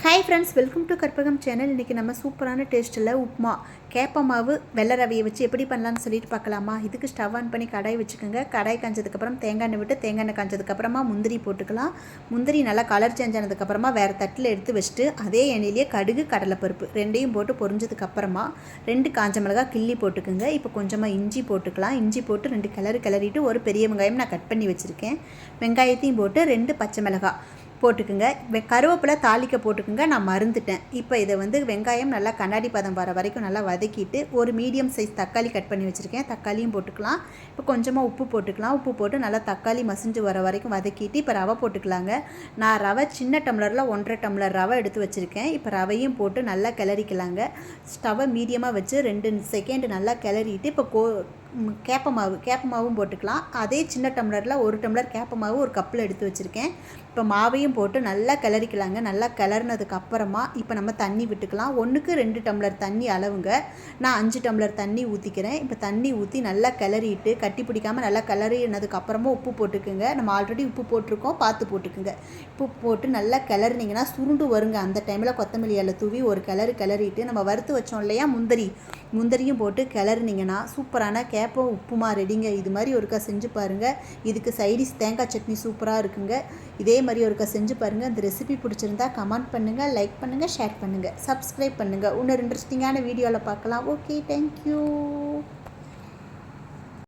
Hi friends, welcome to Karpagam channel. இன்றைக்கி நம்ம சூப்பரான டேஸ்ட்டில் உப்புமா கேப்ப மாவு வெள்ளை ரவையை வச்சு எப்படி பண்ணலான்னு சொல்லிட்டு பார்க்கலாமா. இதுக்கு ஸ்டவ் ஆன் பண்ணி கடாய் வச்சுக்கோங்க. கடாய் காஞ்சதுக்கப்புறம் தேங்காய் எண்ணெய் விட்டு தேங்காய் எண்ணெய் காஞ்சதுக்கப்புறமா முந்திரி போட்டுக்கலாம். முந்திரி நல்லா கலர் சேஞ்ச் ஆனதுக்கப்புறமா வேறு தட்டில் எடுத்து வச்சுட்டு அதே எண்ணெயிலேயே கடுகு கடலைப்பருப்பு ரெண்டையும் போட்டு பொரிஞ்சதுக்கப்புறமா 2 காஞ்ச மிளகாய் கிள்ளி போட்டுக்குங்க. இப்போ கொஞ்சமாக இஞ்சி போட்டுக்கலாம். இஞ்சி போட்டு 2 கிளறிட்டு ஒரு பெரிய வெங்காயம் நான் கட் பண்ணி வச்சுருக்கேன். வெங்காயத்தையும் போட்டு 2 பச்சை மிளகாய் போட்டுக்குங்க. கருவேப்பிலை தாளிக்க போட்டுக்குங்க. நான் மறந்துட்டேன். இப்போ இதை வெங்காயம் நல்லா கண்ணாடி பதம் வர வரைக்கும் நல்லா வதக்கிட்டு ஒரு மீடியம் சைஸ் தக்காளி கட் பண்ணி வச்சுருக்கேன். தக்காளியும் போட்டுக்கலாம். இப்போ கொஞ்சமாக உப்பு போட்டுக்கலாம். உப்பு போட்டு நல்லா தக்காளி மசிஞ்சு வர வரைக்கும் வதக்கிட்டு இப்போ ரவை போட்டுக்கலாங்க. நான் ரவை சின்ன டம்ளரில் 1.5 டம்ளர் ரவை எடுத்து வச்சுருக்கேன். இப்போ ரவையும் போட்டு நல்லா கிளறிக்கலாங்க. ஸ்டவ்வை மீடியமாக வச்சு 2 செகண்ட் நல்லா கிளறிட்டு இப்போ கேப்ப மாவும் போட்டுக்கலாம். அதே சின்ன டம்ளரில் 1 டம்ளர் கேப்ப மாவு ஒரு கப்பில் எடுத்து வச்சுருக்கேன். இப்போ மாவையும் போட்டு நல்லா கிளறிக்கலாங்க. நல்லா கிளறினதுக்கு அப்புறமா இப்போ நம்ம தண்ணி விட்டுக்கலாம். 1க்கு 2 டம்ளர் தண்ணி அளவுங்க. நான் 5 டம்ளர் தண்ணி ஊற்றிக்கிறேன். இப்போ தண்ணி ஊற்றி நல்லா கிளறிட்டு கட்டி பிடிக்காமல் நல்லா கிளறினதுக்கு அப்புறமா உப்பு போட்டுக்குங்க. நம்ம ஆல்ரெடி உப்பு போட்டிருக்கோம், பார்த்து போட்டுக்குங்க. உப்பு போட்டு நல்லா கிளறினீங்கன்னா சுருண்டு வருங்க. அந்த டைமில் கொத்தமல்லி இலை தூவி ஒரு கிளறிட்டு நம்ம வறுத்து வச்சோம் இல்லையா முந்திரியும் போட்டு கிளறினீங்கன்னா சூப்பரான கேப்ப உப்புமா ரெடிங்க. இது மாதிரி ஒருக்கா செஞ்சு பாருங்கள். இதுக்கு சைடிஷ் தேங்காய் சட்னி சூப்பராக இருக்குங்க. இதே மாதிரி ஒருக்கா செஞ்சு பாருங்கள். இந்த ரெசிபி பிடிச்சிருந்தா கமெண்ட் பண்ணுங்கள், லைக் பண்ணுங்கள், ஷேர் பண்ணுங்கள், சப்ஸ்கிரைப் பண்ணுங்கள். இன்னொரு இன்ட்ரெஸ்டிங்கான வீடியோவில் பார்க்கலாம். Okay, thank you.